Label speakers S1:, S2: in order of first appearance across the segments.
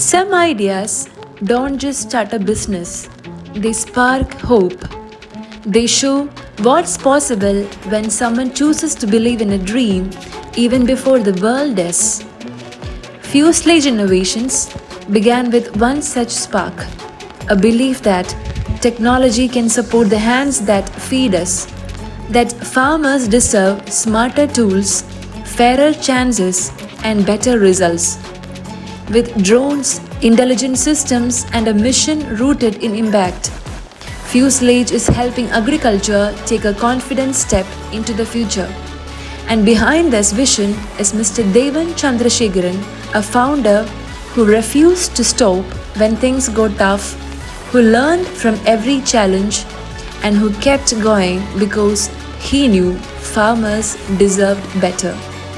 S1: Some ideas don't just start a business, they spark hope. They show what's possible when someone chooses to believe in a dream even before the world does. Fuselage Innovations began with one such spark, a belief that technology can support the hands that feed us, that farmers deserve smarter tools, fairer chances, and better results. With drones, intelligent systems, and a mission rooted in impact, Fuselage is helping agriculture take a confident step into the future. And behind this vision is Mr. Devan Chandrasekharan, a founder who refused to stop when things got tough, who learned from every challenge, and who kept going because he knew farmers deserved better.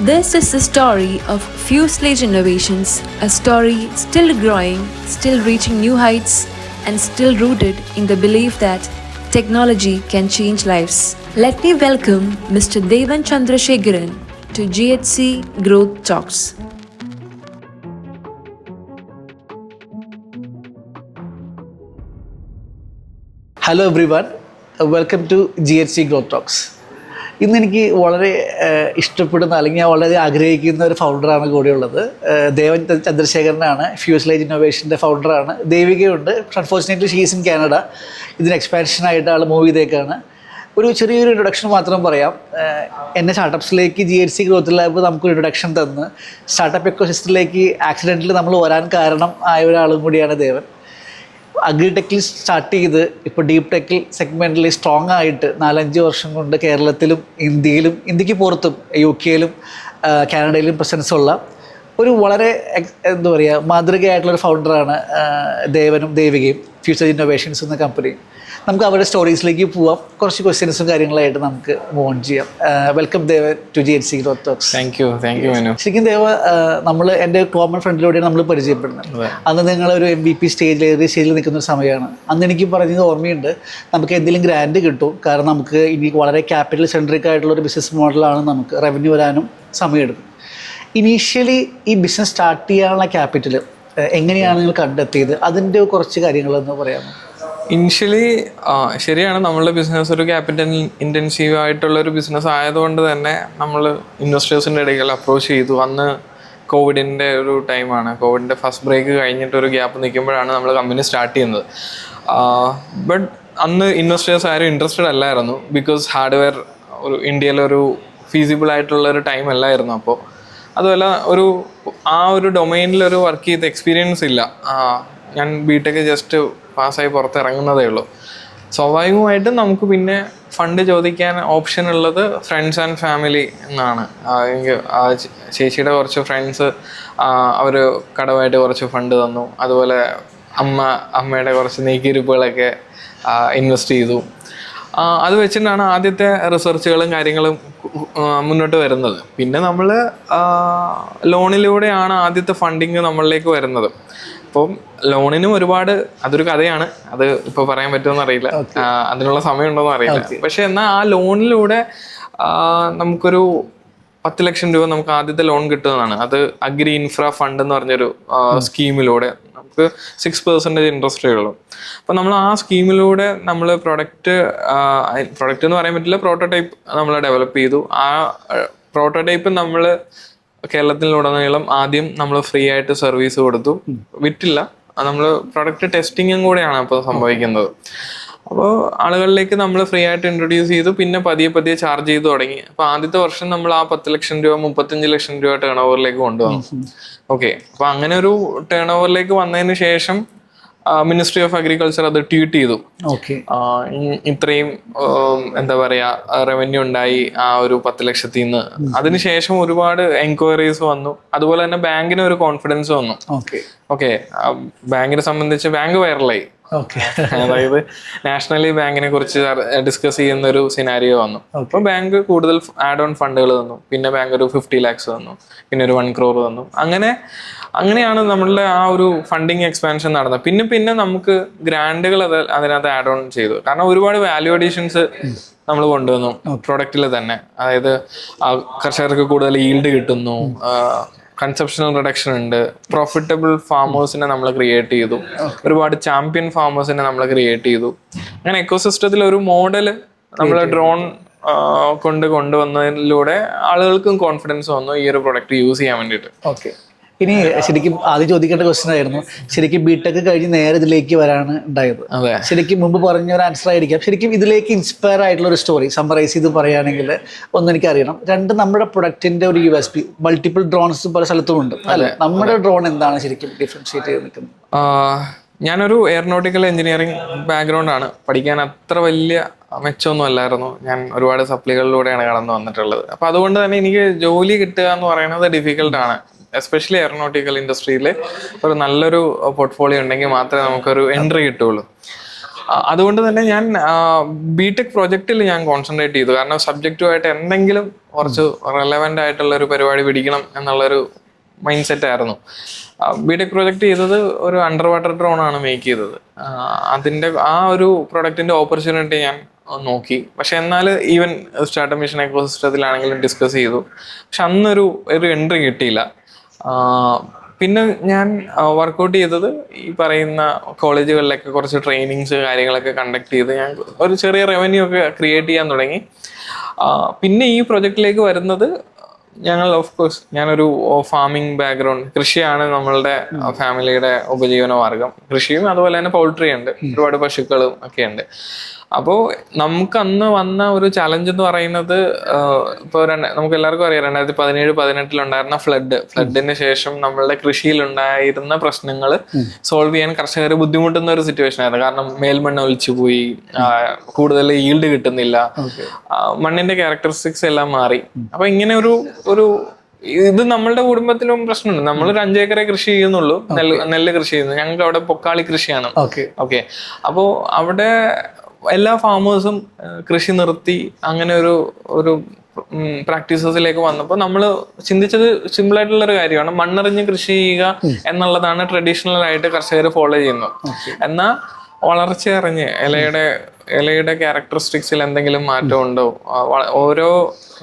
S1: This is the story of Fuselage Innovations, a story still growing, still reaching new heights, and still rooted in the belief that technology can change lives. Let me welcome Mr. Devan Chandrasekharan to GHC Growth Talks.
S2: Hello everyone, welcome to GHC growth talks. ഇന്ന് എനിക്ക് വളരെ ഇഷ്ടപ്പെടുന്ന അല്ലെങ്കിൽ ഞാൻ വളരെ ആഗ്രഹിക്കുന്ന ഒരു ഫൗണ്ടറാണ് കൂടെയുള്ളത്. ദേവൻ ചന്ദ്രശേഖരനാണ്, ഫ്യൂസലേജ് ഇന്നോവേഷൻ്റെ ഫൗണ്ടറാണ്. ദേവികയുണ്ട്. Unfortunately she's in Canada. ഇതിന് എക്സ്പാൻഷനായിട്ട് ആൾ മൂവ് ചെയ്തേക്കാണ്. ഒരു ചെറിയൊരു ഇൻട്രൊഡക്ഷൻ മാത്രം പറയാം. എന്നെ സ്റ്റാർട്ടപ്സിലേക്ക് GHC ഗ്രോത്ത് ലാബ് നമുക്കൊരു ഇൻട്രൊഡക്ഷൻ തന്ന് സ്റ്റാർട്ടപ്പ് എക്കോസിസ്റ്റത്തിലേക്ക് ആക്സിഡൻ്റലി നമ്മൾ വരാൻ കാരണം ആയ ഒരാളും കൂടിയാണ് ദേവൻ. അഗ്രിടെക്കിൽ സ്റ്റാർട്ട് ചെയ്ത് ഇപ്പോൾ ഡീപ് ടെക്കിൽ സെഗ്മെൻറ്റിൽ സ്ട്രോങ് ആയിട്ട് 4-5 വർഷം കൊണ്ട് കേരളത്തിലും ഇന്ത്യക്ക് പുറത്തും UK-യിലും കാനഡയിലും പ്രസൻസ് ഉള്ള ഒരു വളരെ എന്താ പറയുക മാതൃകയായിട്ടുള്ളൊരു ഫൗണ്ടറാണ് ദേവനും ദേവികയും ഫ്യൂച്ചർ ഇന്നോവേഷൻസ് എന്ന കമ്പനി. നമുക്ക് അവരുടെ സ്റ്റോറീസിലേക്ക് പോവാം. കുറച്ച് ക്വസ്റ്റ്യൻസും കാര്യങ്ങളായിട്ട് നമുക്ക് മൂവ് ഓൺ ചെയ്യാം. Welcome Devan to GHC growth talks.
S3: Thank you Manu.
S2: ശരിക്കും ദേവ, നമ്മൾ എൻ്റെ കോമൺ ഫ്രണ്ടിലൂടെയാണ് നമ്മൾ പരിചയപ്പെടുന്നത്. അന്ന് നിങ്ങളൊരു MVP സ്റ്റേജിൽ നിൽക്കുന്ന ഒരു സമയമാണ്. അന്ന് എനിക്ക് പറഞ്ഞത് ഓർമ്മയുണ്ട്, നമുക്ക് എന്തെങ്കിലും ഗ്രാൻഡ് കിട്ടും, കാരണം നമുക്ക് ഇനി വളരെ ക്യാപിറ്റൽ സെൻട്രിക് ആയിട്ടുള്ളൊരു ബിസിനസ് മോഡലാണ്, നമുക്ക് റവന്യൂ വരാനും സമയമെടുക്കും. ഇനീഷ്യലി ഈ ബിസിനസ് സ്റ്റാർട്ട് ചെയ്യാനുള്ള ക്യാപിറ്റൽ എങ്ങനെയാണ് നിങ്ങൾ കണ്ടെത്തിയത്? അതിൻ്റെ കുറച്ച് കാര്യങ്ങളൊന്ന് പറയാമോ?
S3: ഇനിഷ്യലി ശരിയാണ്, നമ്മളുടെ ബിസിനസ് ഒരു ക്യാപിറ്റൽ ഇൻറ്റൻസീവ് ആയിട്ടുള്ള ഒരു ബിസിനസ് ആയതുകൊണ്ട് തന്നെ നമ്മൾ ഇൻവെസ്റ്റേഴ്സിൻ്റെ ഇടയിൽ അപ്രോച്ച് ചെയ്തു. അന്ന് കോവിഡിൻ്റെ ഒരു ടൈമാണ്. കോവിഡിൻ്റെ ഫസ്റ്റ് ബ്രേക്ക് കഴിഞ്ഞിട്ട് ഒരു ഗ്യാപ്പ് നിൽക്കുമ്പോഴാണ് നമ്മൾ കമ്പനി സ്റ്റാർട്ട് ചെയ്യുന്നത്. ബട്ട് അന്ന് ഇൻവെസ്റ്റേഴ്സ് ആരും ഇൻട്രസ്റ്റഡ് അല്ലായിരുന്നു, ബിക്കോസ് ഹാർഡ്വെയർ ഒരു ഇന്ത്യയിലൊരു ഫീസിബിൾ ആയിട്ടുള്ള ഒരു ടൈം അല്ലായിരുന്നു. അപ്പോൾ അതുമല്ല, ആ ഒരു ഡൊമൈനിലൊരു വർക്ക് ചെയ്ത എക്സ്പീരിയൻസ് ഇല്ല. ഞാൻ BTech ജസ്റ്റ് പാസ്സായി പുറത്തിറങ്ങുന്നതേ ഉള്ളൂ. സ്വാഭാവികമായിട്ടും നമുക്ക് പിന്നെ ഫണ്ട് ചോദിക്കാൻ ഓപ്ഷൻ ഉള്ളത് ഫ്രണ്ട്സ് ആൻഡ് ഫാമിലി എന്നാണ്. ചേച്ചിയുടെ കുറച്ച് ഫ്രണ്ട്സ് അവർ കടമായിട്ട് കുറച്ച് ഫണ്ട് തന്നു. അതുപോലെ അമ്മയുടെ കുറച്ച് നീക്കിയിരിപ്പുകളൊക്കെ ഇൻവെസ്റ്റ് ചെയ്തു. അത് വെച്ചിട്ടാണ് ആദ്യത്തെ റിസർച്ചുകളും കാര്യങ്ങളും മുന്നോട്ട് വരുന്നത്. പിന്നെ നമ്മൾ ലോണിലൂടെയാണ് ആദ്യത്തെ ഫണ്ടിങ് നമ്മളിലേക്ക് വരുന്നത്. അപ്പം ലോണിനും അതൊരു കഥയാണ്, അത് ഇപ്പോൾ പറയാൻ പറ്റുമെന്ന് അറിയില്ല, അതിനുള്ള സമയമുണ്ടോയെന്ന് അറിയില്ല. പക്ഷെ എന്നാൽ ആ ലോണിലൂടെ നമുക്കൊരു 10 ലക്ഷം രൂപ നമുക്ക് ആദ്യത്തെ ലോൺ കിട്ടുന്നതാണ്. അത് അഗ്രി ഇൻഫ്ര ഫണ്ട് എന്ന് പറഞ്ഞൊരു സ്കീമിലൂടെ നമുക്ക് 6% ഇൻട്രസ്റ്റേ ഉള്ളൂ. അപ്പം നമ്മൾ ആ സ്കീമിലൂടെ നമ്മൾ പ്രൊഡക്റ്റ് എന്ന് പറയാൻ പറ്റില്ല, പ്രോട്ടോടൈപ്പ് നമ്മൾ ഡെവലപ്പ് ചെയ്തു. ആ പ്രോട്ടോടൈപ്പ് നമ്മൾ കേരളത്തിലുടനീളം ആദ്യം നമ്മൾ ഫ്രീ ആയിട്ട് സർവീസ് കൊടുത്തു. വിറ്റില്ല, നമ്മൾ പ്രൊഡക്റ്റ് ടെസ്റ്റിങ്ങും കൂടെയാണ് അപ്പോൾ സംഭവിക്കുന്നത്. അപ്പോൾ ആളുകളിലേക്ക് നമ്മൾ ഫ്രീ ആയിട്ട് ഇൻട്രൊഡ്യൂസ് ചെയ്തു. പിന്നെ പതിയെ ചാർജ് ചെയ്ത് തുടങ്ങി. അപ്പോൾ ആദ്യത്തെ വർഷം നമ്മൾ ആ 10 ലക്ഷം രൂപ 35 ലക്ഷം രൂപ ടേൺ ഓവറിലേക്ക് കൊണ്ടുവന്നു. ഓക്കെ, അപ്പോൾ അങ്ങനെ ഒരു ടേൺ ഓവറിലേക്ക് വന്നതിന് ശേഷം മിനിസ്ട്രി ഓഫ് അഗ്രികൾച്ചർ അത് ട്വീറ്റ് ചെയ്തു. ഇത്രയും എന്താ പറയാ റവന്യൂ ഉണ്ടായി ആ ഒരു 10 ലക്ഷത്തിൽ നിന്ന്. അതിനുശേഷം ഒരുപാട് എൻക്വയറീസ് വന്നു. അതുപോലെ തന്നെ ബാങ്കിന് ഒരു കോൺഫിഡൻസ് വന്നു. ഓക്കെ, ബാങ്കിനെ സംബന്ധിച്ച് ബാങ്ക് വൈറലായി. അതായത് നാഷണലി ബാങ്കിനെ കുറിച്ച് ഡിസ്കസ് ചെയ്യുന്ന ഒരു സിനാരിയോ വന്നു. അപ്പോൾ ബാങ്ക് കൂടുതൽ ആഡ് ഓൺ ഫണ്ടുകൾ തന്നു. പിന്നെ ബാങ്ക് ഒരു 50 lakhs തന്നു, പിന്നെ ഒരു 1 crore തന്നു. അങ്ങനെയാണ് നമ്മളുടെ ആ ഒരു ഫണ്ടിങ് എക്സ്പാൻഷൻ നടന്നത്. പിന്നെ നമുക്ക് ഗ്രാൻഡുകൾ അതിനകത്ത് ആഡ് ഓൺ ചെയ്തു. കാരണം ഒരുപാട് വാല്യൂ അഡീഷൻസ് നമ്മൾ കൊണ്ടുവന്നു പ്രൊഡക്റ്റിൽ തന്നെ. അതായത് കർഷകർക്ക് കൂടുതൽ ഈൽഡ് കിട്ടുന്നു, കൺസെപ്ഷണൽ റിഡക്ഷൻ ഉണ്ട്, പ്രോഫിറ്റബിൾ ഫാമേഴ്സിനെ നമ്മൾ ക്രിയേറ്റ് ചെയ്തു, ഒരുപാട് ചാമ്പ്യൻ ഫാമേഴ്സിനെ നമ്മൾ ക്രിയേറ്റ് ചെയ്തു. അങ്ങനെ എക്കോസിസ്റ്റത്തിൽ ഒരു മോഡല് നമ്മൾ ഡ്രോൺ കൊണ്ടുവന്നതിലൂടെ ആളുകൾക്കും കോൺഫിഡൻസ് വന്നു ഈ ഒരു പ്രൊഡക്റ്റ് യൂസ് ചെയ്യാൻ വേണ്ടിയിട്ട്.
S2: ഓക്കെ, ഇനി ശരിക്കും ആദ്യം ചോദിക്കേണ്ട ക്വസ്റ്റ്യൻ ആയിരുന്നു, ശരിക്കും ബിടെക് കഴിഞ്ഞ് നേരെ ഇതിലേക്ക് വരാണ് ഉണ്ടായത്. ശരിക്കും മുമ്പ് പറഞ്ഞ ഒരു ആൻസർ ആയിരിക്കാം. ശരിക്കും ഇതിലേക്ക് ഇൻസ്പയർ ആയിട്ടുള്ള ഒരു സ്റ്റോറി സമ്മറൈസ് ചെയ്ത് പറയുകയാണെങ്കിൽ ഒന്ന് എനിക്കറിയണം. രണ്ട്, നമ്മുടെ പ്രൊഡക്റ്റിന്റെ ഒരു USP, മൾട്ടിപ്പിൾ ഡ്രോൺസ് പല സ്ഥലത്തും ഉണ്ട് അല്ലെ, നമ്മുടെ ഡ്രോൺ എന്താണ് ശരിക്കും ഡിഫറൻഷിയേറ്റ് ചെയ്ത് നിൽക്കുന്നത്?
S3: ഞാനൊരു എയറോനോട്ടിക്കൽ എഞ്ചിനീയറിംഗ് ബാക്ക്ഗ്രൗണ്ട് ആണ്. പഠിക്കാൻ അത്ര വലിയ മെച്ചമൊന്നും അല്ലായിരുന്നു. ഞാൻ ഒരുപാട് സപ്ലികളിലൂടെയാണ് കടന്നു വന്നിട്ടുള്ളത്. അപ്പം അതുകൊണ്ട് തന്നെ എനിക്ക് ജോലി കിട്ടുക എന്ന് പറയുന്നത് ഡിഫിക്കൽട്ടാണ്. എസ്പെഷ്യലി എയറോനോട്ടിക്കൽ ഇൻഡസ്ട്രിയിൽ ഒരു നല്ലൊരു പോർട്ട്ഫോളിയോ ഉണ്ടെങ്കിൽ മാത്രമേ നമുക്കൊരു എൻട്രി കിട്ടുള്ളൂ. അതുകൊണ്ട് തന്നെ ഞാൻ ബിടെക് പ്രൊജക്റ്റിൽ ഞാൻ കോൺസെൻട്രേറ്റ് ചെയ്തു. കാരണം സബ്ജക്റ്റുമായിട്ട് എന്തെങ്കിലും കുറച്ച് റെലവൻ്റ് ആയിട്ടുള്ള ഒരു പരിപാടി പിടിക്കണം എന്നുള്ളൊരു മൈൻഡ് സെറ്റ് ആയിരുന്നു. ബിടെക് പ്രൊജക്റ്റ് ചെയ്തത് ഒരു അണ്ടർ വാട്ടർ ഡ്രോൺ ആണ് മേക്ക് ചെയ്തത്. അതിൻ്റെ ആ ഒരു പ്രൊഡക്റ്റിൻ്റെ ഓപ്പർച്യൂണിറ്റി ഞാൻ നോക്കി. പക്ഷെ എന്നാൽ ഈവൻ സ്റ്റാർട്ടപ്പ് മിഷൻ എക്കോസിസ്റ്റത്തിലാണെങ്കിലും ഡിസ്കസ് ചെയ്തു. പക്ഷെ അന്നൊരു എൻട്രി കിട്ടിയില്ല. പിന്നെ ഞാൻ വർക്കൗട്ട് ചെയ്തത് ഈ പറയുന്ന കോളേജുകളിലൊക്കെ കുറച്ച് ട്രെയിനിങ്സ് കാര്യങ്ങളൊക്കെ കണ്ടക്ട് ചെയ്ത് ഞാൻ ഒരു ചെറിയ റവന്യൂ ഒക്കെ ക്രിയേറ്റ് ചെയ്യാൻ തുടങ്ങി. പിന്നെ ഈ പ്രൊജക്റ്റിലേക്ക് വരുന്നത് ഓഫ് കോഴ്സ് ഞാനൊരു ഫാമിംഗ് ബാക്ക്ഗ്രൗണ്ട്, കൃഷിയാണ് നമ്മളുടെ ഫാമിലിയുടെ ഉപജീവന മാർഗം. കൃഷിയും അതുപോലെ തന്നെ പോൾട്രി ഉണ്ട്, ഒരുപാട് പശുക്കളും ഒക്കെ ഉണ്ട്. അപ്പോൾ നമുക്ക് അന്ന് വന്ന ഒരു ചലഞ്ച് എന്ന് പറയുന്നത്, ഇപ്പോൾ നമുക്ക് എല്ലാവർക്കും അറിയാം 2017-18 ഫ്ലഡിന് ശേഷം നമ്മളുടെ കൃഷിയിലുണ്ടായിരുന്ന പ്രശ്നങ്ങൾ സോൾവ് ചെയ്യാൻ കർഷകർ ബുദ്ധിമുട്ടുന്ന ഒരു സിറ്റുവേഷൻ ആയിരുന്നു. കാരണം മേൽമണ്ണ് ഒലിച്ചുപോയി, കൂടുതൽ ഈൽഡ് കിട്ടുന്നില്ല, മണ്ണിന്റെ ക്യാരക്ടറിസ്റ്റിക്സ് എല്ലാം മാറി. അപ്പൊ ഇങ്ങനെ ഒരു ഇത് നമ്മളുടെ കുടുംബത്തിലും പ്രശ്നമുണ്ട്. നമ്മളൊരു 5 ഏക്കറെ കൃഷി ചെയ്യുന്നുള്ളൂ, നെല്ല് കൃഷി ചെയ്യുന്നു. ഞങ്ങൾക്ക് അവിടെ പൊക്കാളി കൃഷിയാണ്. ഓക്കെ, അപ്പോൾ അവിടെ എല്ലാ ഫാമേഴ്സും കൃഷി നിർത്തി അങ്ങനെ ഒരു പ്രാക്ടീസസിലേക്ക് വന്നപ്പോൾ നമ്മൾ ചിന്തിച്ചത് സിമ്പിൾ ആയിട്ടുള്ള ഒരു കാര്യമാണ്, മണ്ണെറിഞ്ഞ് കൃഷി ചെയ്യുക എന്നുള്ളതാണ് ട്രഡീഷണൽ ആയിട്ട് കർഷകർ ഫോളോ ചെയ്യുന്നത്. എന്നാൽ വളർച്ച അറിഞ്ഞ് ഇലയുടെ ക്യാരക്ടറിസ്റ്റിക്സിൽ എന്തെങ്കിലും മാറ്റം ഉണ്ടോ,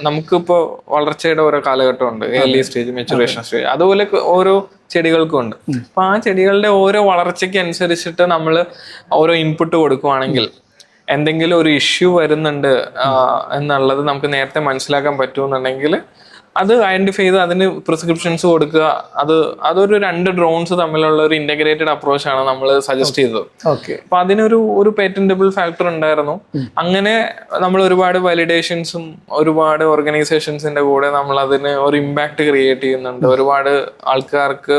S3: നമുക്കിപ്പോൾ വളർച്ചയുടെ ഓരോ കാലഘട്ടമുണ്ട്, ഏർലി സ്റ്റേജ്, മെച്ചുറേഷൻ സ്റ്റേജ്, അതുപോലെ ഓരോ ചെടികൾക്കും ഉണ്ട്. അപ്പൊ ആ ചെടികളുടെ ഓരോ വളർച്ചയ്ക്ക് അനുസരിച്ചിട്ട് നമ്മൾ ഓരോ ഇൻപുട്ട് കൊടുക്കുവാണെങ്കിൽ എന്തെങ്കിലും ഒരു ഇഷ്യൂ വരുന്നുണ്ട് എന്നുള്ളത് നമുക്ക് നേരത്തെ മനസ്സിലാക്കാൻ പറ്റുമെന്നുണ്ടെങ്കിൽ അത് ഐഡന്റിഫൈ ചെയ്ത് അതിന് പ്രിസ്ക്രിപ്ഷൻസ് കൊടുക്കുക. അതൊരു 2 ഡ്രോൺസ് തമ്മിലുള്ള ഒരു ഇന്റഗ്രേറ്റഡ് അപ്രോച്ചാണ് നമ്മൾ സജസ്റ്റ് ചെയ്തത്. അപ്പൊ അതിനൊരു പേറ്റന്റബിൾ ഫാക്ടർ ഉണ്ടായിരുന്നു. അങ്ങനെ നമ്മൾ ഒരുപാട് വാലിഡേഷൻസും ഒരുപാട് ഓർഗനൈസേഷൻസിന്റെ കൂടെ നമ്മൾ അതിന് ഒരു ഇമ്പാക്ട് ക്രിയേറ്റ് ചെയ്യുന്നുണ്ട്. ഒരുപാട് ആൾക്കാർക്ക്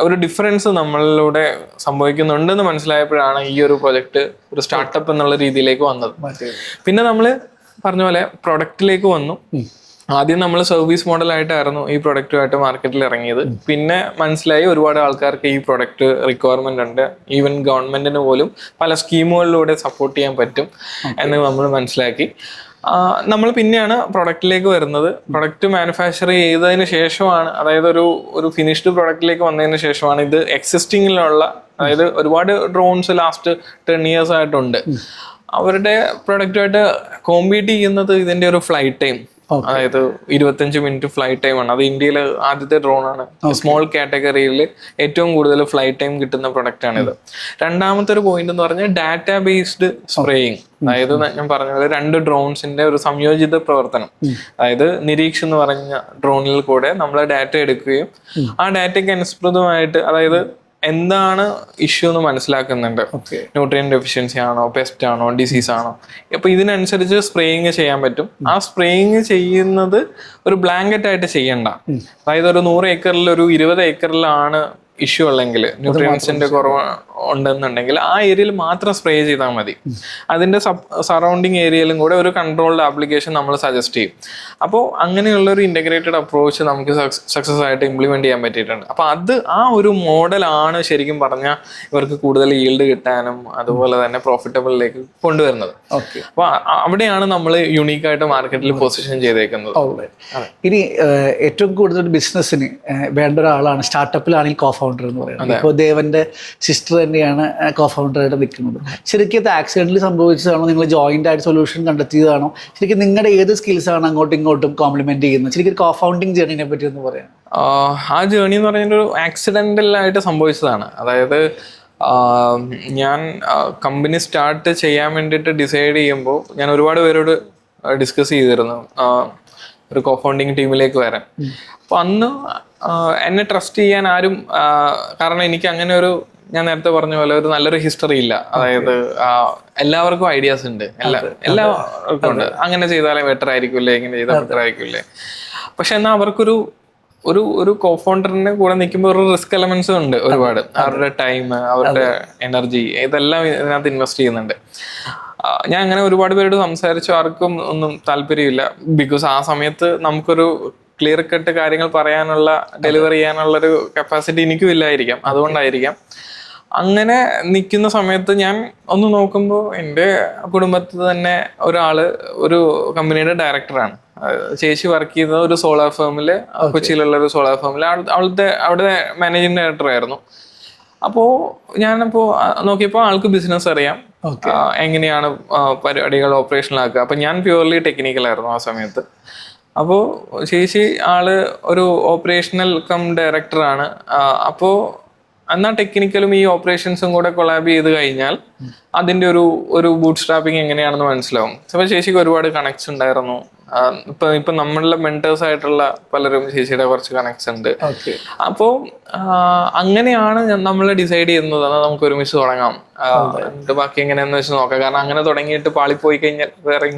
S3: ഒരു ഡിഫറൻസ് നമ്മളിലൂടെ സംഭവിക്കുന്നുണ്ടെന്ന് മനസ്സിലായപ്പോഴാണ് ഈ ഒരു പ്രൊജക്ട് ഒരു സ്റ്റാർട്ടപ്പ് എന്നുള്ള രീതിയിലേക്ക് വന്നത്. പിന്നെ നമ്മൾ പറഞ്ഞ പോലെ പ്രൊഡക്റ്റിലേക്ക് വന്നു. ആദ്യം നമ്മൾ സർവീസ് മോഡലായിട്ടായിരുന്നു ഈ പ്രൊഡക്റ്റുമായിട്ട് മാർക്കറ്റിൽ ഇറങ്ങിയത്. പിന്നെ മനസ്സിലായി ഒരുപാട് ആൾക്കാർക്ക് ഈ പ്രൊഡക്റ്റ് റിക്വയർമെന്റ് ഉണ്ട്, ഈവൻ ഗവൺമെന്റിന് പോലും പല സ്കീമുകളിലൂടെ സപ്പോർട്ട് ചെയ്യാൻ പറ്റും എന്ന് നമ്മൾ മനസ്സിലാക്കി. നമ്മൾ പിന്നെയാണ് പ്രൊഡക്റ്റിലേക്ക് വരുന്നത്. പ്രൊഡക്റ്റ് മാനുഫാക്ചർ ചെയ്തതിന് ശേഷമാണ്, അതായത് ഒരു ഫിനിഷ്ഡ് പ്രൊഡക്റ്റിലേക്ക് വന്നതിന് ശേഷമാണ് ഇത് എക്സിസ്റ്റിങ്ങിലുള്ള, അതായത് ഒരുപാട് ഡ്രോൺസ് ലാസ്റ്റ് 10 years ആയിട്ടുണ്ട്. അവരുടെ പ്രൊഡക്റ്റുമായിട്ട് കോമ്പീറ്റ് ചെയ്യുന്നത് ഇതിന്റെ ഒരു ഫ്ലൈറ്റ് ടൈം, അതായത് 25 മിനിറ്റ് ഫ്ലൈറ്റ് ടൈം ആണ്. അത് ഇന്ത്യയിലെ ആദ്യത്തെ ഡ്രോൺ ആണ്. സ്മോൾ കാറ്റഗറിയിൽ ഏറ്റവും കൂടുതൽ ഫ്ലൈറ്റ് ടൈം കിട്ടുന്ന പ്രൊഡക്റ്റ് ആണിത്. രണ്ടാമത്തെ ഒരു പോയിന്റ് എന്ന് പറഞ്ഞാൽ ഡാറ്റ ബേസ്ഡ് സ്പ്രേയിങ്. അതായത് ഞാൻ പറഞ്ഞത് 2 ഡ്രോൺസിന്റെ ഒരു സംയോജിത പ്രവർത്തനം. അതായത് നിരീക്ഷ് എന്ന് പറഞ്ഞ ഡ്രോണിൽ കൂടെ നമ്മൾ ഡാറ്റ എടുക്കുകയും ആ ഡാറ്റയ്ക്ക് അനുസൃതമായിട്ട്, അതായത് എന്താണ് ഇഷ്യൂ എന്ന് മനസ്സിലാക്കുന്നുണ്ട്. ന്യൂട്രിയൻ ഡെഫിഷ്യൻസി ആണോ, പെസ്റ്റ് ആണോ, ഡിസീസ് ആണോ, അപ്പൊ ഇതിനനുസരിച്ച് സ്പ്രേയിങ് ചെയ്യാൻ പറ്റും. ആ സ്പ്രേയിങ് ചെയ്യുന്നത് ഒരു ബ്ലാങ്കറ്റ് ആയിട്ട് ചെയ്യണ്ട. അതായത് ഒരു 100 ഏക്കറിൽ ഒരു 20 ഏക്കറിലാണ് ഇഷ്യൂ ഉള്ളെങ്കിൽ, ന്യൂട്രിയൻസിന്റെ കുറവ് ഉണ്ടെന്നുണ്ടെങ്കിൽ ആ ഏരിയയിൽ മാത്രം സ്പ്രേ ചെയ്താൽ മതി. അതിന്റെ സറൗണ്ടിങ് ഏരിയയിലും കൂടെ ഒരു കൺട്രോൾഡ് ആപ്ലിക്കേഷൻ നമ്മൾ സജസ്റ്റ് ചെയ്യും. അപ്പോൾ അങ്ങനെയുള്ള ഒരു ഇന്റഗ്രേറ്റഡ് അപ്രോച്ച് നമുക്ക് സക്സസ് ആയിട്ട് ഇംപ്ലിമെന്റ് ചെയ്യാൻ പറ്റിയിട്ടുണ്ട്. അപ്പൊ ആ ഒരു മോഡലാണ് ശരിക്കും പറഞ്ഞാൽ ഇവർക്ക് കൂടുതൽ ഈൽഡ് കിട്ടാനും അതുപോലെ തന്നെ പ്രോഫിറ്റബിളിലേക്ക് കൊണ്ടുവരുന്നത്. അപ്പൊ അവിടെയാണ് നമ്മൾ യുണീക്കായിട്ട് മാർക്കറ്റിൽ പൊസിഷൻ ചെയ്തേക്കുന്നത്.
S2: ഇനി ഏറ്റവും കൂടുതൽ ബിസിനസ്സിന് വേണ്ട ഒരാളാണ്, സ്റ്റാർട്ടപ്പിലാണെങ്കിൽ ഫൗണ്ടർ എന്ന് പറയുന്നത്. ഇപ്പോൾ ദേവന്റെ സിസ്റ്റർ തന്നെയാണ് കോ ഫൗണ്ടറായിട്ട് നിൽക്കുന്നത്. ശരിക്കും ഇത് ആക്സിഡന്റിൽ സംഭവിച്ചതാണോ, നിങ്ങൾ ജോയിന്റ് ആയിട്ട് സൊല്യൂഷൻ കണ്ടെത്തിയതാണോ, ശരിക്കും നിങ്ങളുടെ ഏത് സ്കിൽസാണ് അങ്ങോട്ടും ഇങ്ങോട്ടും കോംപ്ലിമെന്റ് ചെയ്യുന്നത്? ശരിക്കും കോ ഫൗണ്ടിങ് ജേർണിനെ പറ്റി ഒന്ന് പറയാം.
S3: ആ ജേർണി എന്ന് പറയുന്നൊരു ആക്സിഡന്റലായിട്ട് സംഭവിച്ചതാണ്. അതായത് ഞാൻ കമ്പനി സ്റ്റാർട്ട് ചെയ്യാൻ വേണ്ടിയിട്ട് ഡിസൈഡ് ചെയ്യുമ്പോൾ ഞാൻ ഒരുപാട് പേരോട് ഡിസ്കസ് ചെയ്തിരുന്നു ഒരു കോ ഫൗണ്ടിങ് ടീമിലേക്ക് വരാൻ. അപ്പോൾ അന്ന് എന്നെ ട്രസ്റ്റ് ചെയ്യാൻ ആരും, കാരണം എനിക്ക് അങ്ങനെ ഒരു, ഞാൻ നേരത്തെ പറഞ്ഞ പോലെ ഒരു നല്ലൊരു ഹിസ്റ്ററി ഇല്ല. അതായത് എല്ലാവർക്കും ഐഡിയാസ് ഉണ്ട്, എല്ലാവർക്കും ഉണ്ട്, അങ്ങനെ ചെയ്താലേ ബെറ്റർ ആയിരിക്കില്ലേ, ഇങ്ങനെ ചെയ്താൽ ബെറ്റർ ആയിരിക്കില്ലേ. പക്ഷെ എന്നാൽ അവർക്കൊരു ഒരു കോ ഫൗണ്ടറിന്റെ കൂടെ നിൽക്കുമ്പോൾ ഒരു റിസ്ക് എലമെന്റ്സും ഉണ്ട് ഒരുപാട്. അവരുടെ ടൈം, അവരുടെ എനർജി, ഇതെല്ലാം ഇതിനകത്ത് ഇൻവെസ്റ്റ് ചെയ്യുന്നുണ്ട്. ഞാൻ അങ്ങനെ ഒരുപാട് പേരോട് സംസാരിച്ചു, ആർക്കും ഒന്നും താല്പര്യമില്ല. ബിക്കോസ് ആ സമയത്ത് നമുക്കൊരു ക്ലിയർ കട്ട് കാര്യങ്ങൾ പറയാനുള്ള, ഡെലിവർ ചെയ്യാനുള്ളൊരു കപ്പാസിറ്റി എനിക്കും ഇല്ലായിരിക്കാം, അതുകൊണ്ടായിരിക്കാം. അങ്ങനെ നിൽക്കുന്ന സമയത്ത് ഞാൻ ഒന്ന് നോക്കുമ്പോൾ എൻ്റെ കുടുംബത്തിൽ തന്നെ ഒരാള് ഒരു കമ്പനിയുടെ ഡയറക്ടറാണ്. ചേച്ചി വർക്ക് ചെയ്യുന്നത് ഒരു സോളാർ ഫേമില്, കൊച്ചിയിലുള്ള ഒരു സോളാർ ഫേമില്. അവിടെ മാനേജിങ് ഡയറക്ടർ ആയിരുന്നു. അപ്പോൾ ഞാനപ്പോൾ നോക്കിയപ്പോൾ ആൾക്ക് ബിസിനസ് അറിയാം, എങ്ങനെയാണ് പരിപാടികൾ ഓപ്പറേഷനിലാക്കുക. അപ്പം ഞാൻ പ്യൂർലി ടെക്നിക്കലായിരുന്നു ആ സമയത്ത്. അപ്പോൾ ചേച്ചി ആള് ഒരു ഓപ്പറേഷണൽ കം ഡയറക്ടറാണ്. അപ്പോൾ എന്നാൽ ടെക്നിക്കലും ഈ ഓപ്പറേഷൻസും കൂടെ കൊളാബ് ചെയ്ത് കഴിഞ്ഞാൽ അതിൻ്റെ ഒരു ബൂട്ട് സ്ട്രാപ്പിംഗ് എങ്ങനെയാണെന്ന് മനസ്സിലാവും. അപ്പോൾ ചേച്ചിക്ക് ഒരുപാട് കണക്ട്സ് ഉണ്ടായിരുന്നു. ഇപ്പൊ നമ്മളുടെ മെന്റേഴ്സ് ആയിട്ടുള്ള പലരും ചേച്ചിയുടെ കുറച്ച് കണക്ട്സ് ഉണ്ട്. അപ്പോൾ അങ്ങനെയാണ് നമ്മൾ ഡിസൈഡ് ചെയ്യുന്നത്, എന്നാൽ നമുക്ക് ഒരുമിച്ച് തുടങ്ങാം, എന്നിട്ട് ബാക്കി എങ്ങനെയാന്ന് വെച്ച് നോക്കാം. കാരണം അങ്ങനെ തുടങ്ങിയിട്ട് പാളിപ്പോയി കഴിഞ്ഞാൽ വേറെ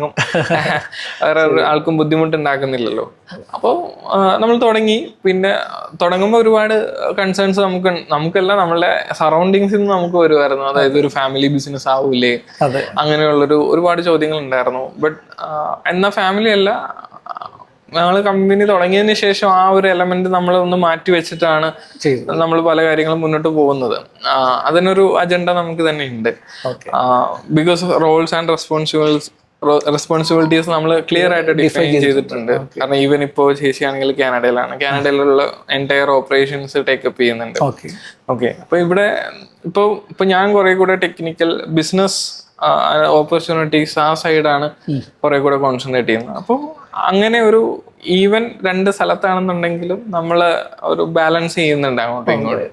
S3: ആൾക്കും ബുദ്ധിമുട്ട് ഉണ്ടാക്കുന്നില്ലല്ലോ. അപ്പോൾ നമ്മൾ തുടങ്ങി. പിന്നെ തുടങ്ങുമ്പോൾ ഒരുപാട് കൺസേൺസ് നമുക്കല്ല, നമ്മളുടെ സറൗണ്ടിങ്സിൽ നിന്ന് നമുക്ക് വരുമായിരുന്നു. അതായത് ഒരു ഫാമിലി ബിസിനസ് ആവൂലേ, അങ്ങനെയുള്ളൊരു ഒരുപാട് ചോദ്യങ്ങൾ ഉണ്ടായിരുന്നു. ബട്ട് എന്നാൽ ഫാമിലി അല്ല, ഞങ്ങൾ കമ്പനി തുടങ്ങിയതിന് ശേഷം ആ ഒരു എലമെന്റ് നമ്മൾ ഒന്ന് മാറ്റി വെച്ചിട്ടാണ് നമ്മൾ പല കാര്യങ്ങളും മുന്നോട്ട് പോകുന്നത്. അതിനൊരു അജണ്ട നമുക്ക് തന്നെ ഉണ്ട്. ബിക്കോസ് റോൾസ് ആൻഡ് റെസ്പോൺസിബിലിറ്റീസ് നമ്മൾ ക്ലിയർ ആയിട്ട് ഡിഫൈൻ ചെയ്തിട്ടുണ്ട്. കാരണം ഈവൻ ഇപ്പോൾ ചേച്ചിയാണെങ്കിൽ കാനഡയിലാണ്, കാനഡയിലുള്ള എൻറ്റയർ ഓപ്പറേഷൻസ് ടേക്കപ്പ് ചെയ്യുന്നുണ്ട്. ഓക്കെ, അപ്പൊ ഇവിടെ ഇപ്പൊ ഞാൻ കുറെ കൂടെ ടെക്നിക്കൽ ബിസിനസ് ഓപ്പർച്യൂണിറ്റീസ് ആ സൈഡാണ് കുറെ കൂടെ കോൺസെൻട്രേറ്റ് ചെയ്യുന്നത്. അപ്പോൾ അങ്ങനെ ഒരു ഈവൻ രണ്ട് സ്ഥലത്താണെന്നുണ്ടെങ്കിലും നമ്മൾ ഒരു ബാലൻസ് ചെയ്യുന്നുണ്ട് അങ്ങോട്ടും ഇങ്ങോട്ടും.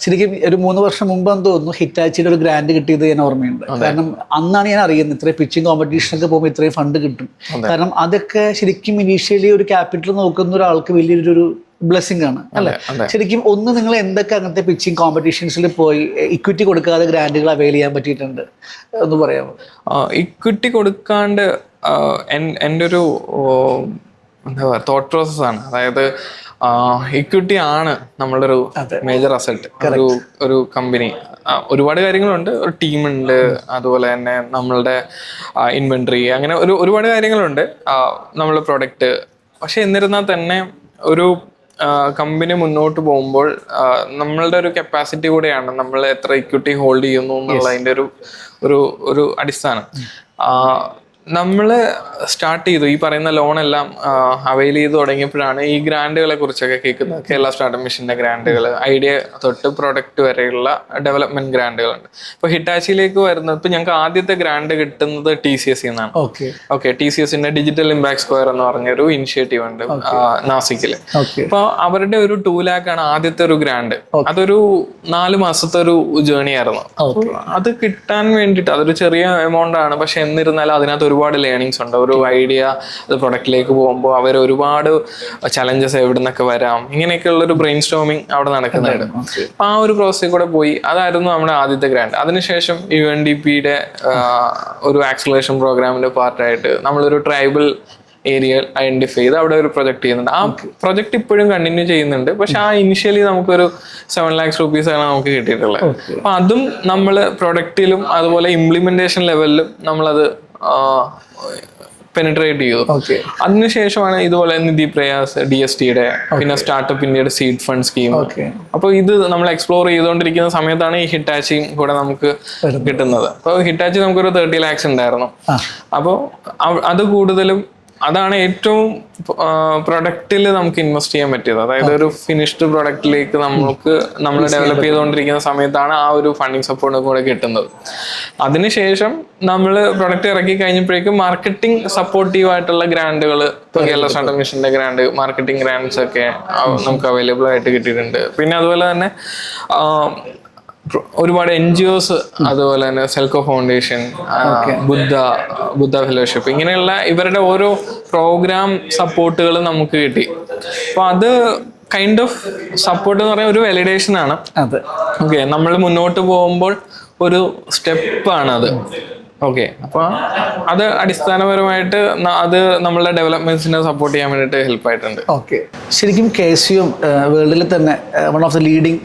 S2: ശരിക്കും ഒരു 3 വർഷം മുമ്പാന്ന് തോന്നുന്നു ഹിറ്റാച്ചിയുടെ ഒരു ഗ്രാൻഡ് കിട്ടിയത് ഞാൻ ഓർമ്മയുണ്ട്. കാരണം അന്നാണ് ഞാൻ അറിയുന്നത് ഇത്രയും പിച്ചിങ് കോമ്പറ്റീഷനൊക്കെ പോകുമ്പോൾ ഇത്രയും ഫണ്ട് കിട്ടും. കാരണം അതൊക്കെ ശരിക്കും ഇനീഷ്യലി ഒരു ക്യാപിറ്റൽ നോക്കുന്ന ഒരാൾക്ക് വലിയൊരു ബ്ലെസ്സിംഗ് ആണ് അല്ലെ? ശരിക്കും ഒന്ന് നിങ്ങൾ എന്തൊക്കെ അങ്ങനത്തെ പിച്ചിങ് കോമ്പറ്റീഷൻസിൽ പോയി ഇക്വിറ്റി കൊടുക്കാതെ ഗ്രാൻഡുകൾ അവൈൽ ചെയ്യാൻ പറ്റിയിട്ടുണ്ട് ഒന്ന് പറയാമോ?
S3: ഇക്വിറ്റി കൊടുക്കാണ്ട് എൻ്റെ ഒരു എന്താ പറയുക തോട്ട് പ്രോസസ്സാണ്. അതായത് ഇക്വിറ്റി ആണ് നമ്മളുടെ ഒരു മേജർ അസറ്റ്. ഒരു കമ്പനി ഒരുപാട് കാര്യങ്ങളുണ്ട്, ഒരു ടീമുണ്ട്, അതുപോലെ തന്നെ നമ്മളുടെ ഇൻവെന്ററി, അങ്ങനെ ഒരുപാട് കാര്യങ്ങളുണ്ട്, നമ്മളുടെ പ്രൊഡക്റ്റ്. പക്ഷെ എന്നിരുന്നാൽ തന്നെ ഒരു കമ്പനി മുന്നോട്ട് പോകുമ്പോൾ നമ്മളുടെ ഒരു കപ്പാസിറ്റി കൂടെയാണ് നമ്മൾ എത്ര ഇക്വിറ്റി ഹോൾഡ് ചെയ്യുന്നു എന്നുള്ളതിൻ്റെ ഒരു അടിസ്ഥാനം. നമ്മൾ സ്റ്റാർട്ട് ചെയ്തു ഈ പറയുന്ന ലോണെല്ലാം അവൈൽ ചെയ്ത് തുടങ്ങിയപ്പോഴാണ് ഈ ഗ്രാൻഡുകളെ കുറിച്ചൊക്കെ കേൾക്കുന്നത്. കേരള സ്റ്റാർട്ടപ്പ് മിഷന്റെ ഗ്രാൻഡുകൾ, ഐഡിയ തൊട്ട് പ്രൊഡക്റ്റ് വരെയുള്ള ഡെവലപ്മെന്റ് ഗ്രാൻഡുകളുണ്ട്. ഇപ്പൊ ഹിറ്റാച്ചിയിലേക്ക് വരുന്നത്, ഇപ്പൊ ഞങ്ങൾക്ക് ആദ്യത്തെ ഗ്രാൻഡ് കിട്ടുന്നത് TCS എന്നാണ്. ഓക്കെ, TCSന്റെ ഡിജിറ്റൽ ഇമ്പാക്ട് സ്ക്വയർ എന്ന് പറഞ്ഞൊരു ഇനിഷ്യേറ്റീവ് ഉണ്ട് നാസിക്കില്. അപ്പൊ അവരുടെ ഒരു 2 lakh ആണ് ആദ്യത്തെ ഒരു ഗ്രാൻഡ്. അതൊരു 4 മാസത്തെ ഒരു ജേർണി ആയിരുന്നു. അത് കിട്ടാൻ വേണ്ടിയിട്ട് അതൊരു ചെറിയ എമൗണ്ട് ആണ്. പക്ഷെ എന്നിരുന്നാലും അതിനകത്ത് ഒരുപാട് ലേണിങ്സ് ഉണ്ട്. ഒരു ഐഡിയ അത് പ്രൊഡക്റ്റിലേക്ക് പോകുമ്പോൾ അവർ ഒരുപാട് ചലഞ്ചസ് എവിടെ നിന്നൊക്കെ വരാം, ഇങ്ങനെയൊക്കെ ഉള്ളൊരു ബ്രെയിൻ സ്റ്റോമിങ് അവിടെ നടക്കുന്നുണ്ട്. അപ്പൊ ആ ഒരു പ്രോസസ്സിൽ കൂടെ പോയി. അതായിരുന്നു നമ്മുടെ ആദ്യത്തെ ഗ്രാൻഡ്. അതിനുശേഷം UNDPയുടെ ഒരു ആക്സിലറേഷൻ പ്രോഗ്രാമിന്റെ പാർട്ടായിട്ട് നമ്മളൊരു ട്രൈബൽ ഏരിയ ഐഡന്റിഫൈ ചെയ്ത് അവിടെ ഒരു പ്രൊജക്ട് ചെയ്യുന്നുണ്ട്. ആ പ്രൊജക്ട് ഇപ്പോഴും കണ്ടിന്യൂ ചെയ്യുന്നുണ്ട്. പക്ഷെ ആ ഇനിഷ്യലി നമുക്കൊരു 7 lakhs rupees ആണ് നമുക്ക് കിട്ടിയിട്ടുള്ളത്. അപ്പൊ അതും നമ്മൾ പ്രൊഡക്റ്റിലും അതുപോലെ ഇംപ്ലിമെന്റേഷൻ ലെവലിലും നമ്മളത് പെനിട്രേറ്റ് ചെയ്തു. അതിനുശേഷമാണ് ഇതുപോലെ നിധി പ്രയാസ്, DSTയുടെ, പിന്നെ സ്റ്റാർട്ടപ്പ് ഇന്ത്യയുടെ സീഡ് ഫണ്ട് സ്കീം. അപ്പോൾ ഇത് നമ്മൾ എക്സ്പ്ലോർ ചെയ്തുകൊണ്ടിരിക്കുന്ന സമയത്താണ് ഈ ഹിറ്റാച്ചിയും കൂടെ നമുക്ക് കിട്ടുന്നത്. അപ്പോൾ ഹിറ്റാച്ചി നമുക്കൊരു 30 lakhs ഉണ്ടായിരുന്നു. അപ്പോൾ അത് കൂടുതലും അതാണ് ഏറ്റവും പ്രൊഡക്റ്റിൽ നമുക്ക് ഇൻവെസ്റ്റ് ചെയ്യാൻ പറ്റിയത്. അതായത് ഒരു ഫിനിഷ്ഡ് പ്രൊഡക്റ്റിലേക്ക് നമുക്ക് നമ്മൾ ഡെവലപ്പ് ചെയ്തുകൊണ്ടിരിക്കുന്ന സമയത്താണ് ആ ഒരു ഫണ്ടിങ് സപ്പോർട്ട് കൂടെ കിട്ടുന്നത്. അതിനുശേഷം നമ്മൾ പ്രൊഡക്റ്റ് ഇറക്കി കഴിഞ്ഞപ്പോഴേക്കും മാർക്കറ്റിംഗ് സപ്പോർട്ടീവ് ആയിട്ടുള്ള ഗ്രാൻഡുകൾ, ഇപ്പോൾ കേരള സ്റ്റാർട്ടപ്പ് മിഷന്റെ ഗ്രാൻഡ്, മാർക്കറ്റിംഗ് ഗ്രാൻഡ്സ് ഒക്കെ നമുക്ക് അവൈലബിൾ ആയിട്ട് കിട്ടിയിട്ടുണ്ട്. പിന്നെ അതുപോലെ തന്നെ ഒരുപാട് NGOs, അതുപോലെ തന്നെ സെൽക്കോ ഫൗണ്ടേഷൻ, ബുദ്ധ ഫെലോഷിപ്പ്, ഇങ്ങനെയുള്ള ഇവരുടെ ഓരോ പ്രോഗ്രാം സപ്പോർട്ടുകൾ നമുക്ക് കിട്ടി. അപ്പൊ അത് കൈൻഡ് ഓഫ് സപ്പോർട്ട് എന്ന് പറയുന്ന ഒരു വാലിഡേഷൻ ആണ്. ഓക്കെ, നമ്മൾ മുന്നോട്ട് പോകുമ്പോൾ ഒരു സ്റ്റെപ്പാണ് അത്. ഓക്കെ, അപ്പോൾ അത് അടിസ്ഥാനപരമായിട്ട് അത് നമ്മളുടെ ഡെവലപ്മെന്റ്സിനെ സപ്പോർട്ട് ചെയ്യാൻ വേണ്ടിയിട്ട് ഹെൽപ്പ് ആയിട്ടുണ്ട്.
S2: ഓക്കെ, ശരിക്കും KCM വേൾഡിൽ തന്നെ വൺ ഓഫ് ദ ലീഡിങ്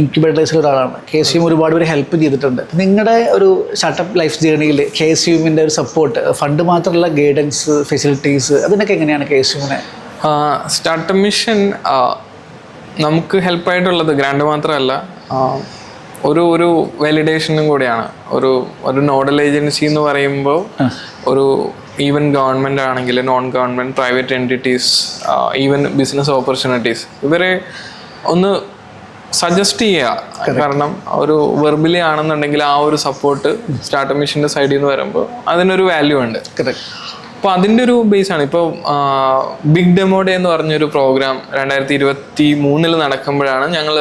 S2: ഇൻക്യുബേറ്റേഴ്സിൽ ഒരാളാണ്. KCM ഒരുപാട് പേര് ഹെൽപ്പ് ചെയ്തിട്ടുണ്ട്. നിങ്ങളുടെ ഒരു സ്റ്റാർട്ടപ്പ് ലൈഫ് ജേർണിയിൽ KCMന്റെ ഒരു സപ്പോർട്ട്, ഫണ്ട് മാത്രമല്ല ഗൈഡൻസ്, ഫെസിലിറ്റീസ്, അതിനൊക്കെ എങ്ങനെയാണ് KCMനെ?
S3: സ്റ്റാർട്ടപ്പ് മിഷൻ നമുക്ക് ഹെൽപ്പായിട്ടുള്ളത് ഗ്രാൻഡ് മാത്രമല്ല, ഒരു വാലിഡേഷനും കൂടിയാണ്. ഒരു നോഡൽ ഏജൻസി എന്ന് പറയുമ്പോൾ ഒരു ഈവൻ ഗവൺമെൻറ് ആണെങ്കിൽ, non government, private entities, even business opportunities, ഇവരെ ഒന്ന് സജസ്റ്റ് ചെയ്യുക. കാരണം ഒരു വെർബലി ആണെന്നുണ്ടെങ്കിൽ ആ ഒരു സപ്പോർട്ട് സ്റ്റാർട്ടപ്പ് മിഷൻ്റെ സൈഡിൽ നിന്ന് വരുമ്പോൾ അതിനൊരു വാല്യൂ ഉണ്ട്. അപ്പോൾ അതിൻ്റെ ഒരു ബേസാണ്. ഇപ്പോൾ ബിഗ് ഡെമോ ഡേ എന്ന് പറഞ്ഞൊരു പ്രോഗ്രാം 2023 നടക്കുമ്പോഴാണ് ഞങ്ങൾ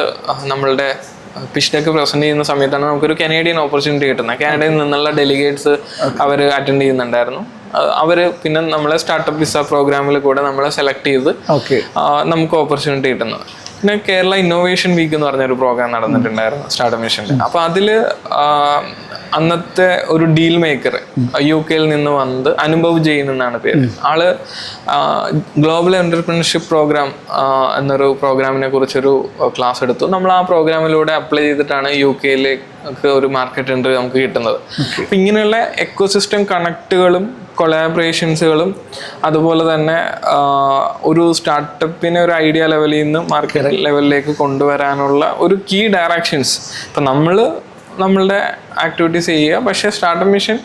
S3: നമ്മളുടെ പിഷ്ടെക്ക് പ്രസന്റ് ചെയ്യുന്ന സമയത്താണ് നമുക്കൊരു കനേഡിയൻ ഓപ്പർച്യൂണിറ്റി കിട്ടുന്നത്. കാനഡയിൽ നിന്നുള്ള ഡെലിഗേറ്റ്സ് അവർ അറ്റൻഡ് ചെയ്യുന്നുണ്ടായിരുന്നു. അവർ പിന്നെ നമ്മളെ സ്റ്റാർട്ടപ്പ് വിസ പ്രോഗ്രാമിൽ കൂടെ നമ്മളെ സെലക്ട് ചെയ്ത് നമുക്ക് ഓപ്പർച്യൂണിറ്റി കിട്ടുന്നത്. പിന്നെ കേരള ഇന്നോവേഷൻ വീക്ക് എന്ന് പറഞ്ഞൊരു പ്രോഗ്രാം നടന്നിട്ടുണ്ടായിരുന്നു സ്റ്റാർട്ടപ്പ് മിഷനിൽ. അപ്പോൾ അതിൽ അന്നത്തെ ഒരു ഡീൽ മേക്കർ UK നിന്ന് വന്നത് അനുഭവ് ജെയിൻ എന്നാണ് പേര്. ആള് ഗ്ലോബൽ എന്റർപ്രണർഷിപ്പ് പ്രോഗ്രാം എന്നൊരു പ്രോഗ്രാമിനെ കുറിച്ചൊരു ക്ലാസ് എടുത്തു. നമ്മൾ ആ പ്രോഗ്രാമിലൂടെ അപ്ലൈ ചെയ്തിട്ടാണ് UK ഒരു മാർക്കറ്റ് എൻട്രി നമുക്ക് കിട്ടുന്നത്. അപ്പം ഇങ്ങനെയുള്ള എക്കോസിസ്റ്റം കണക്റ്റുകളും കൊളാബറേഷൻസുകളും അതുപോലെ തന്നെ ഒരു സ്റ്റാർട്ടപ്പിനെ ഒരു ഐഡിയ ലെവലിൽ നിന്ന് മാർക്കറ്റ് ലെവലിലേക്ക് കൊണ്ടുവരാനുള്ള ഒരു കീ ഡയറക്ഷൻസ് ഇപ്പം നമ്മളുടെ ആക്ടിവിറ്റീസ് ചെയ്യുക. പക്ഷേ സ്റ്റാർട്ടപ്പ് മിഷൻ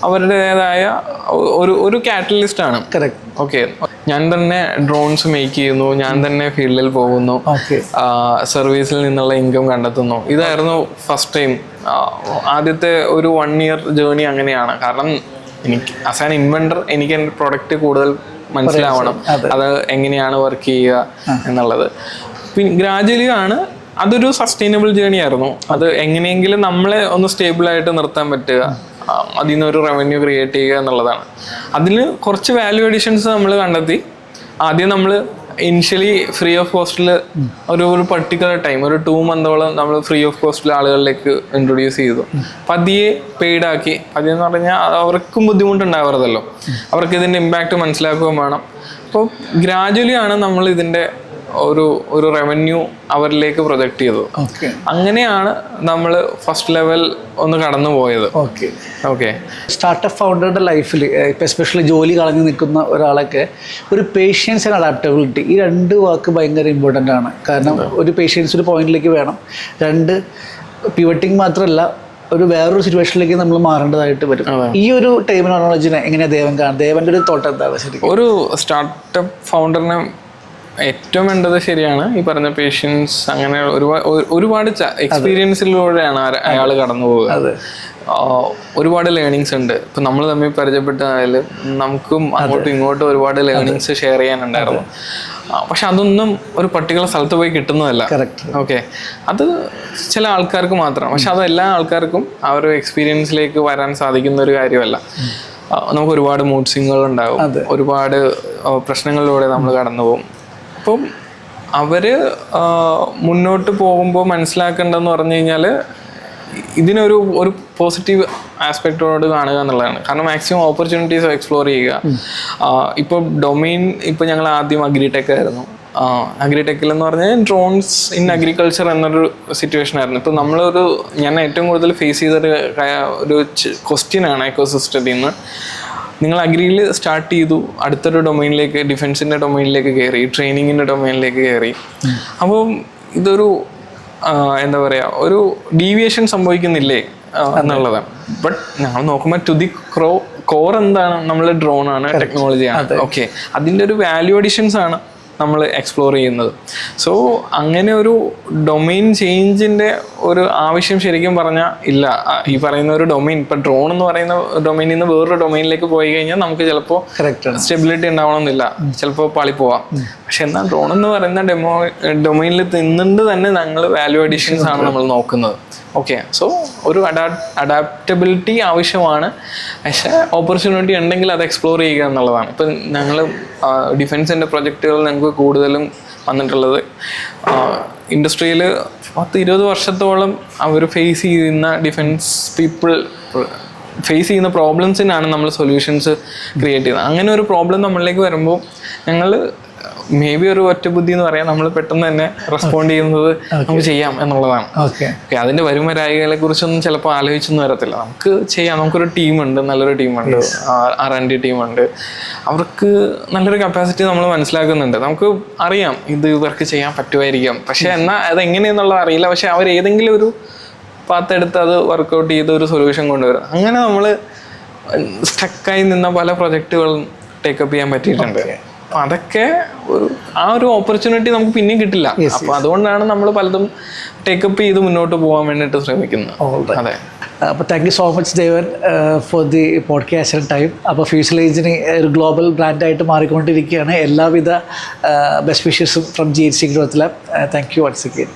S3: അവരുടേതായ ഒരു കാറ്റലിസ്റ്റ് ആണ്. ഓക്കെ, ഞാൻ തന്നെ ഡ്രോൺസ് മേക്ക് ചെയ്യുന്നു, ഞാൻ തന്നെ ഫീൽഡിൽ പോകുന്നു, സർവീസിൽ നിന്നുള്ള ഇൻകം കണ്ടെത്തുന്നു. ഇതായിരുന്നു ഫസ്റ്റ് ടൈം. ആദ്യത്തെ ഒരു 1 year ജേർണി അങ്ങനെയാണ്. കാരണം എനിക്ക് ആസ് ആൻ ഇൻവെൻഡർ എനിക്ക് എൻ്റെ പ്രൊഡക്റ്റ് കൂടുതൽ മനസ്സിലാവണം, അത് എങ്ങനെയാണ് വർക്ക് ചെയ്യുക എന്നുള്ളത്. പിന്നെ ഗ്രാജുവലി ആണ് അതൊരു സസ്റ്റൈനബിൾ ജേർണി ആയിരുന്നു. അത് എങ്ങനെയെങ്കിലും നമ്മളെ ഒന്ന് സ്റ്റേബിളായിട്ട് നിർത്താൻ പറ്റുക, അതിൽ നിന്നൊരു റവന്യൂ ക്രിയേറ്റ് ചെയ്യുക എന്നുള്ളതാണ്. അതിന് കുറച്ച് വാല്യൂ അഡീഷൻസ് നമ്മൾ കണ്ടെത്തി. ആദ്യം നമ്മൾ ഇനിഷ്യലി ഫ്രീ ഓഫ് കോസ്റ്റിൽ ഒരു പർട്ടിക്കുലർ ടൈം, ഒരു 2 monthോളം നമ്മൾ ഫ്രീ ഓഫ് കോസ്റ്റിൽ ആളുകളിലേക്ക് ഇൻട്രൊഡ്യൂസ് ചെയ്തു. പതിയെ പെയ്ഡ് ആക്കി. പതിയെന്ന് പറഞ്ഞാൽ അവർക്കും ബുദ്ധിമുട്ടുണ്ടാവരുതല്ലോ, അവർക്ക് ഇതിൻ്റെ ഇമ്പാക്റ്റ് മനസ്സിലാക്കുകയും വേണം. അപ്പോൾ ഗ്രാജുവലി ആണ് നമ്മൾ ഇതിൻ്റെ ഒരു റവന്യൂ അവരിലേക്ക് പ്രൊജക്റ്റ് ചെയ്തത്. അങ്ങനെയാണ് നമ്മൾ ഫസ്റ്റ് ലെവൽ ഒന്ന് കടന്നു പോയത്. ഓക്കെ,
S2: സ്റ്റാർട്ടപ്പ് ഫൗണ്ടറുടെ ലൈഫിൽ ഇപ്പം എസ്പെഷ്യലി ജോലി കളഞ്ഞു നിൽക്കുന്ന ഒരാളൊക്കെ ഒരു പേഷ്യൻസ് ആൻഡ് അഡാപ്റ്റബിലിറ്റി, ഈ 2 വാക്ക് ഭയങ്കര ഇമ്പോർട്ടൻ്റ് ആണ്. കാരണം ഒരു പേഷ്യൻസ് ഒരു പോയിന്റിലേക്ക് വേണം. 2 പിവറ്റിംഗ് മാത്രമല്ല, വേറൊരു സിറ്റുവേഷനിലേക്ക് നമ്മൾ മാറേണ്ടതായിട്ട് വരും. ഈ ഒരു ടൈമിനോളജിനെ എങ്ങനെയാണ് ദേവൻ കാണുന്നത്? ദേവൻ്റെ ഒരു തോട്ടം എന്താണ് ശരിക്കും?
S3: ഒരു സ്റ്റാർട്ടപ്പ് ഫൗണ്ടറിനെ ഏറ്റവും വേണ്ടത് ശരിയാണ് ഈ പറഞ്ഞ പേഷ്യൻസ്. അങ്ങനെ ഒരുപാട് എക്സ്പീരിയൻസിലൂടെയാണ് അയാൾ കടന്നു പോവുക. ഒരുപാട് ലേണിങ്സ് ഉണ്ട്. ഇപ്പം നമ്മൾ തമ്മിൽ പരിചയപ്പെട്ടായാലും നമുക്കും അങ്ങോട്ടും ഇങ്ങോട്ടും ഒരുപാട് ലേണിങ്സ് ഷെയർ ചെയ്യാനുണ്ടായിരുന്നു. പക്ഷെ അതൊന്നും ഒരു പർട്ടിക്കുലർ സ്ഥലത്ത് പോയി കിട്ടുന്നതല്ല. ഓക്കെ, അത് ചില ആൾക്കാർക്ക് മാത്രമാണ്. പക്ഷെ അത് എല്ലാ ആൾക്കാർക്കും ആ ഒരു എക്സ്പീരിയൻസിലേക്ക് വരാൻ സാധിക്കുന്ന ഒരു കാര്യമല്ല. നമുക്ക് ഒരുപാട് മൂഡ് സ്വിങ്ങുകൾ ഉണ്ടാകും, ഒരുപാട് പ്രശ്നങ്ങളിലൂടെ നമ്മൾ കടന്നു പോകും. അപ്പം അവർ മുന്നോട്ട് പോകുമ്പോൾ മനസ്സിലാക്കേണ്ടതെന്ന് പറഞ്ഞു കഴിഞ്ഞാൽ ഇതിനൊരു പോസിറ്റീവ് ആസ്പെക്റ്റോട് കാണുക എന്നുള്ളതാണ്. കാരണം മാക്സിമം ഓപ്പർച്യൂണിറ്റീസ് എക്സ്പ്ലോർ ചെയ്യുക. ഇപ്പോൾ ഡൊമെയിൻ ഇപ്പോൾ ഞങ്ങൾ ആദ്യം അഗ്രിടെക് ആയിരുന്നു. അഗ്രിടെക്കിൽ എന്ന് പറഞ്ഞാൽ ഡ്രോൺസ് ഇൻ അഗ്രികൾച്ചർ എന്നൊരു സിറ്റുവേഷൻ ആയിരുന്നു. ഇപ്പോൾ ഞാൻ ഏറ്റവും കൂടുതൽ ഫേസ് ചെയ്തൊരു ക്വസ്റ്റ്യനാണ് എക്കോസിസ്റ്റത്തിൽ നിന്ന്. നിങ്ങൾ അഗ്രിയിൽ സ്റ്റാർട്ട് ചെയ്തു, അടുത്തൊരു ഡൊമൈനിലേക്ക്, ഡിഫൻസിൻ്റെ ഡൊമൈനിലേക്ക് കയറി, ട്രെയിനിങ്ങിൻ്റെ ഡൊമൈനിലേക്ക് കയറി. അപ്പം ഇതൊരു എന്താ പറയുക, ഒരു ഡീവിയേഷൻ സംഭവിക്കുന്നില്ലേ എന്നുള്ളതാണ്. ബട്ട് ഞങ്ങൾ നോക്കുമ്പോൾ ടു ദി കോർ എന്താണ്, നമ്മൾ ഡ്രോൺ ആണ്, ടെക്നോളജിയാണ്. ഓക്കെ, അതിൻ്റെ ഒരു വാല്യൂ അഡീഷൻസ് ആണ് നമ്മൾ എക്സ്പ്ലോർ ചെയ്യുന്നത്. സോ അങ്ങനെ ഒരു ഡൊമെയിൻ ചേഞ്ചിൻ്റെ ഒരു ആവശ്യം ശരിക്കും പറഞ്ഞാൽ ഇല്ല. ഈ പറയുന്ന ഒരു ഡൊമെയിൻ, ഇപ്പം ഡ്രോൺ എന്ന് പറയുന്ന ഡൊമെയിനിൽ നിന്ന് വേറൊരു ഡൊമെയിനിലേക്ക് പോയി കഴിഞ്ഞാൽ നമുക്ക് ചിലപ്പോൾ സ്റ്റെബിലിറ്റി ഉണ്ടാവണമെന്നില്ല, ചിലപ്പോൾ പാളിപ്പോവാം. പക്ഷെ എന്നാൽ ഡ്രോൺ എന്ന് പറയുന്ന ഡൊമെയിനിൽ നിന്നുകൊണ്ട് തന്നെ ഞങ്ങൾ വാല്യൂ അഡീഷൻസ് ആണ് നമ്മൾ നോക്കുന്നത്. ഓക്കെ, സോ ഒരു അഡാപ്റ്റബിലിറ്റി ആവശ്യമാണ്. പക്ഷേ ഓപ്പർച്യൂണിറ്റി ഉണ്ടെങ്കിൽ അത് എക്സ്പ്ലോർ ചെയ്യുക എന്നുള്ളതാണ്. ഇപ്പം ഞങ്ങൾ ഡിഫൻസിൻ്റെ പ്രൊജക്റ്റുകൾ ഞങ്ങൾക്ക് കൂടുതലും വന്നിട്ടുള്ളത് ഇൻഡസ്ട്രിയിൽ 10-20 വർഷത്തോളം അവർ ഫേസ് ചെയ്യുന്ന ഡിഫൻസ് പീപ്പിൾ ഫേസ് ചെയ്യുന്ന പ്രോബ്ലംസിനാണ് നമ്മൾ സൊല്യൂഷൻസ് ക്രിയേറ്റ് ചെയ്യുന്നത്. അങ്ങനെ ഒരു പ്രോബ്ലം നമ്മളിലേക്ക് വരുമ്പോൾ ഞങ്ങൾ മേ ബി ഒരു ഒറ്റ ബുദ്ധി എന്ന് പറയാം, നമ്മൾ പെട്ടെന്ന് തന്നെ റെസ്പോണ്ട് ചെയ്യുന്നത് നമുക്ക് ചെയ്യാം എന്നുള്ളതാണ്. ഓക്കെ, അതിൻ്റെ വരുമരായികളെ കുറിച്ചൊന്നും ചിലപ്പോൾ ആലോചിച്ചൊന്നും വരത്തില്ല. നമുക്ക് ചെയ്യാം. നമുക്കൊരു ടീമുണ്ട്, നല്ലൊരു ടീമുണ്ട്, R&D ടീമുണ്ട്. അവർക്ക് നല്ലൊരു കപ്പാസിറ്റി നമ്മൾ മനസ്സിലാക്കുന്നുണ്ട്. നമുക്ക് അറിയാം ഇത് ഇവർക്ക് ചെയ്യാൻ പറ്റുമായിരിക്കാം, പക്ഷെ എന്നാൽ അതെങ്ങനെയെന്നുള്ളത് അറിയില്ല. പക്ഷെ അവർ ഏതെങ്കിലും ഒരു പാത്തെടുത്ത് അത് വർക്കൗട്ട് ചെയ്ത് ഒരു സൊല്യൂഷൻ കൊണ്ടുവരും. അങ്ങനെ നമ്മൾ സ്റ്റക്കായി നിന്ന പല പ്രൊജക്റ്റുകളും ടേക്കപ്പ് ചെയ്യാൻ പറ്റിയിട്ടുണ്ട്. അതൊക്കെ ആ ഒരു ഓപ്പർച്യൂണിറ്റി നമുക്ക് പിന്നെയും കിട്ടില്ല. അപ്പൊ അതുകൊണ്ടാണ് നമ്മൾ പലതും ടേക്കപ്പ് ചെയ്ത് മുന്നോട്ട് പോകാൻ വേണ്ടിയിട്ട് ശ്രമിക്കുന്നത്. അതെ.
S2: അപ്പോൾ thank you so much Devan for the podcast and time. അപ്പോൾ ഫ്യൂച്ചറേജിന് ഒരു ഗ്ലോബൽ ബ്രാൻഡായിട്ട് മാറിക്കൊണ്ടിരിക്കുകയാണ്. എല്ലാവിധ ബെസ്റ്റ് വിഷസും from GHC growth lab. Thank you once again.